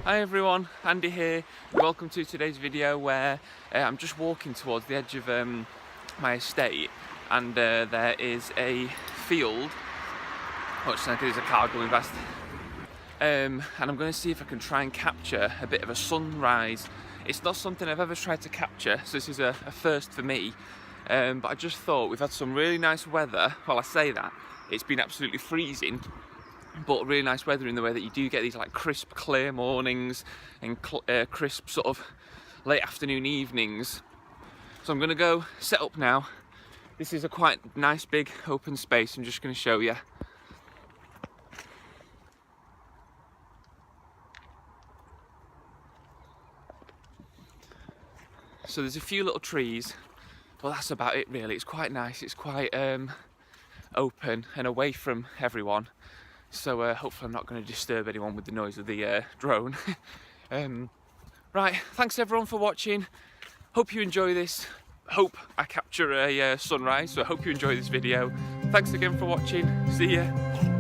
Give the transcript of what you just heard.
Hi everyone, Andy here. Welcome to today's video where I'm just walking towards the edge of my estate, and there is a field, which like there's a car going past, and I'm going to see if I can try and capture a bit of a sunrise. It's not something I've ever tried to capture, so this is a first for me, but I just thought we've had some really nice weather. Well, I say that, it's been absolutely freezing, but really nice weather in the way that you do get these like crisp, clear mornings and crisp sort of late afternoon evenings. So I'm going to go set up now. This is a quite nice big open space. I'm just going to show you. So there's a few little trees, but that's about it really. It's quite nice. It's quite open and away from everyone. So hopefully I'm not going to disturb anyone with the noise of the drone. Right, thanks everyone for watching. Hope you enjoy this. Hope I capture a sunrise, so I hope you enjoy this video. Thanks again for watching. See ya.